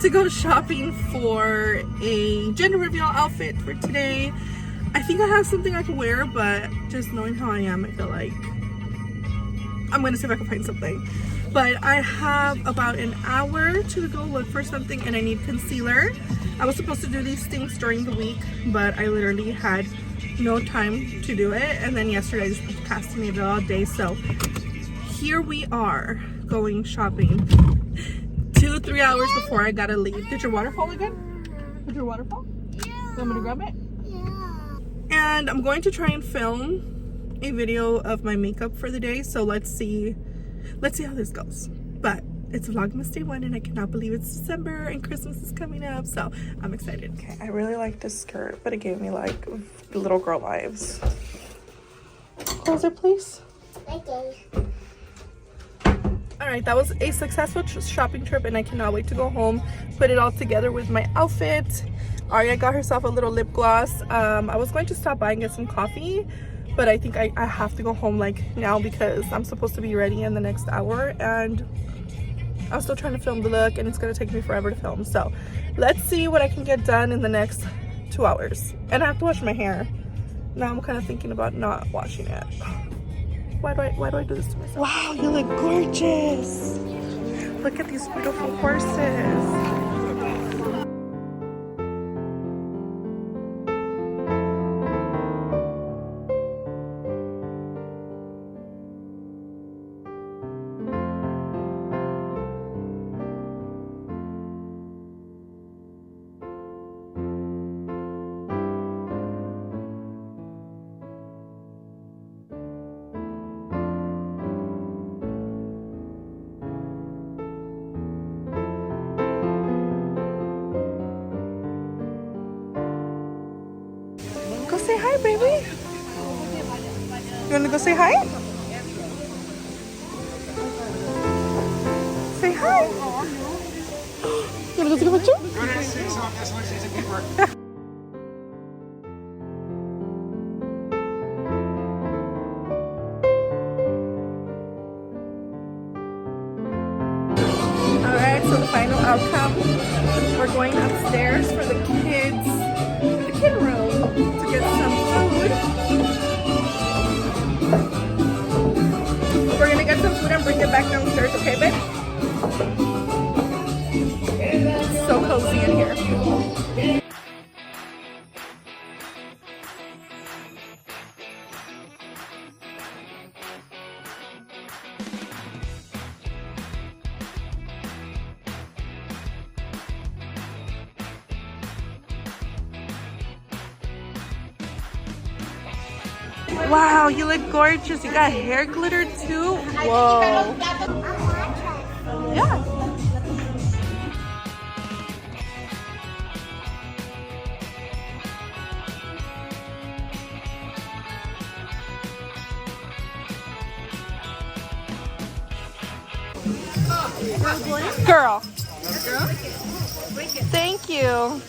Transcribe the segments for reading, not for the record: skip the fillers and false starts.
to go shopping for a gender reveal outfit for today. I think I have something I can wear, but just knowing how I am, I feel like I'm gonna see if I can find something. But I have about an hour to go look for something, and I need concealer. I was supposed to do these things during the week, but I literally had no time to do it, and then yesterday I just procrastinated all day. So here we are going shopping 2-3 hours before I gotta leave. Did your water fall again? Did your water fall? Yeah. You want me to grab it? Yeah. And I'm going to try and film a video of my makeup for the day, so let's see how this goes. But it's Vlogmas day 1 and I cannot believe it's December and Christmas is coming up, so I'm excited. Okay, I really like this skirt, but it gave me like little girl vibes. Close it, please. Okay. All right, that was a successful shopping trip, and I cannot wait to go home, put it all together with my outfit. Aria got herself a little lip gloss. I was going to stop by and get some coffee, but I think I have to go home like now because I'm supposed to be ready in the next hour, and I'm still trying to film the look, and it's gonna take me forever to film. So let's see what I can get done in the next 2 hours. And I have to wash my hair. Now I'm kind of thinking about not washing it. Why do I do this to myself? Wow, you look gorgeous. Look at these beautiful horses. Say hi, baby. You want to go say hi? Say hi. You want to go take a picture? Go ahead and see some. This one she's a keeper. Alright, so the final outcome. We're going upstairs for the kid room to get some food. We're gonna get some food and bring it back downstairs, okay, babe? It's so cozy in here. Wow, you look gorgeous. You got hair glitter too? Whoa. Yeah. Girl. Thank you.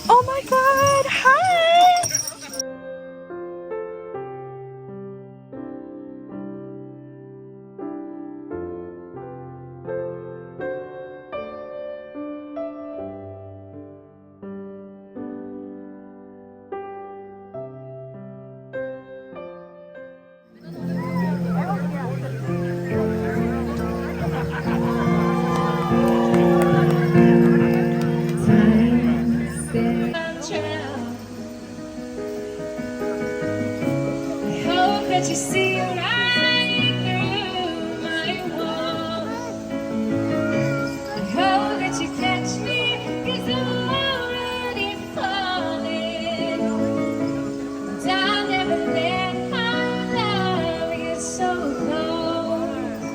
Oh my God. Hi. You see right through my walls. I hope that you catch me, 'cause I'm already falling. And I'll never let my love get so close.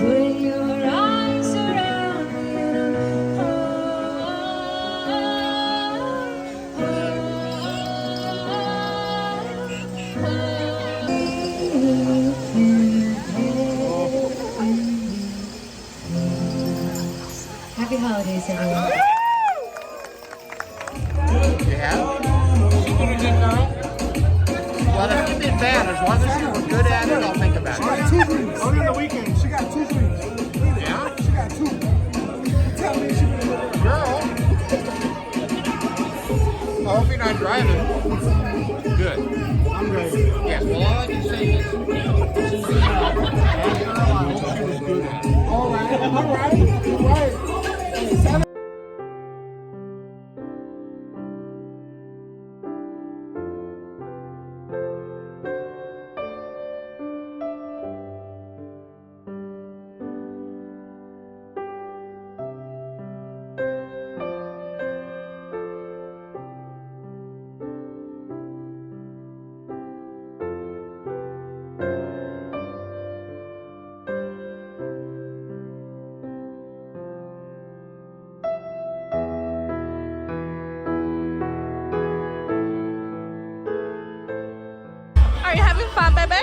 Put your arms around me and Happy holidays, everyone. Yeah? She did a good girl? Well, if you did bad, as long as you were good at it, I'll think about it. She got 2 drinks. Only on the weekend. She got 2 drinks. Yeah? She got 2. if you're not driving, good. I'm driving. Yes, well, all I can say is, she's good. I hope she was good at it. All right. Are you having fun, baby?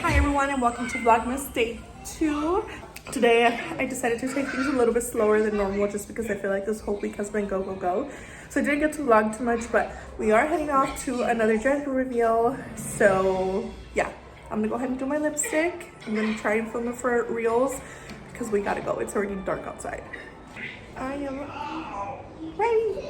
Hi everyone and welcome to Vlogmas Day 2. Today I decided to take things a little bit slower than normal just because I feel like this whole week has been go, go, go. So I didn't get to vlog too much, but we are heading off to another gender reveal. So yeah, I'm gonna go ahead and do my lipstick. I'm gonna try and film it for reels because we gotta go. It's already dark outside. I am ready.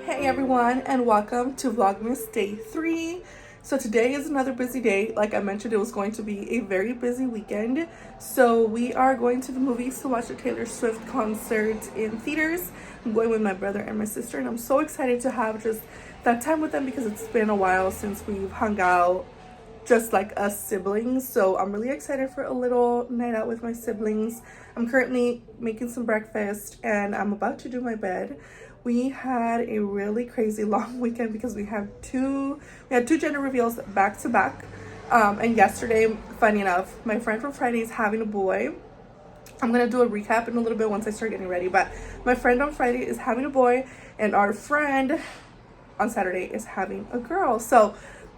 Hey everyone and welcome to Vlogmas Day 3. So today is another busy day. Like I mentioned, it was going to be a very busy weekend. So we are going to the movies to watch the Taylor Swift concert in theaters. I'm going with my brother and my sister and I'm so excited to have just that time with them because it's been a while since we've hung out just like us siblings. So I'm really excited for a little night out with my siblings. I'm currently making some breakfast and I'm about to do my bed. We had a really crazy long weekend because we had two gender reveals back to back. And yesterday, funny enough, my friend from Friday is having a boy. I'm gonna do a recap in a little bit once I start getting ready, but my friend on Friday is having a boy and our friend on Saturday is having a girl. So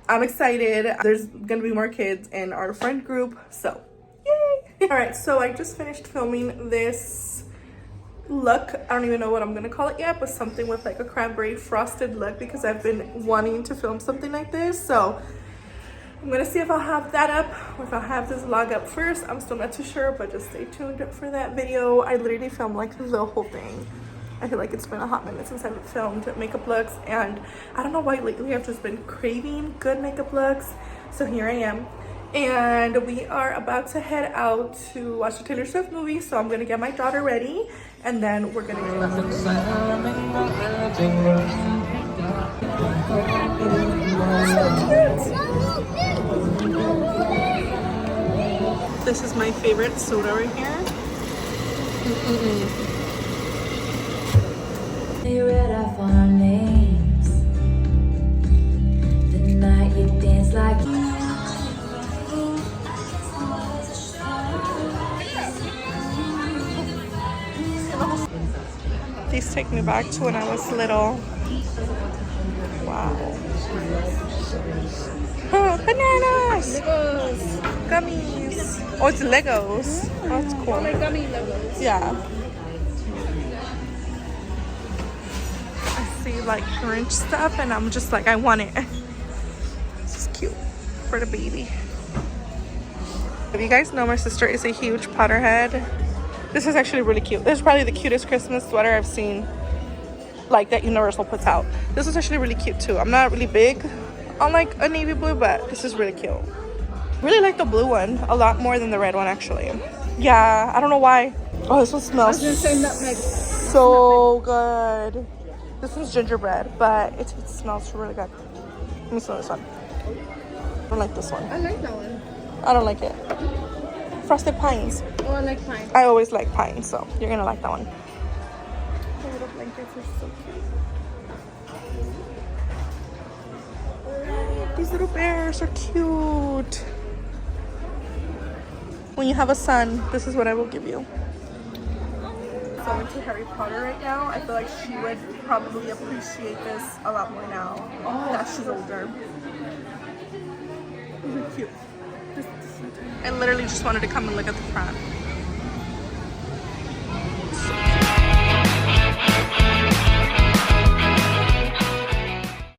I'm excited. There's gonna be more kids in our friend group, so yay. All right, so I just finished filming this look. I don't even know what I'm gonna call it yet, but something with like a cranberry frosted look because I've been wanting to film something like this. So I'm gonna see if I'll have that up or if I'll have this vlog up first. I'm still not too sure, but just stay tuned for that video. I literally filmed like the whole thing. I feel like it's been a hot minute since I've filmed makeup looks and I don't know why lately I've just been craving good makeup looks. So here I am. And we are about to head out to watch the Taylor Swift movie. So I'm gonna get my daughter ready and then we're gonna get This is my favorite soda right here. They read off our names. The night you dance like These take me back to when I was little. Wow. Oh, bananas! Legos. Gummies. Oh, it's Legos. Oh, that's cool. Like gummy Legos. Yeah. I see like Grinch stuff and I'm just like, I want it. This is cute for the baby. If you guys know, my sister is a huge Potterhead. This is actually really cute. This is probably the cutest Christmas sweater I've seen, like that Universal puts out. This is actually really cute too. I'm not really big on like a navy blue, but this is really cute. Really like the blue one a lot more than the red one actually. Yeah, I don't know why. Oh, this one smells so good. This one's gingerbread, but it smells really good. Let me smell this one. I don't like this one. I like that one. I don't like it. Frosted Pines. Oh, I like pine. I always like pine, so you're gonna like that one. The little blankets are so cute. These little bears are cute. When you have a son, this is what I will give you. So into Harry Potter right now. I feel like she would probably appreciate this a lot more now that she's older. These are cute. I literally just wanted to come and look at the front.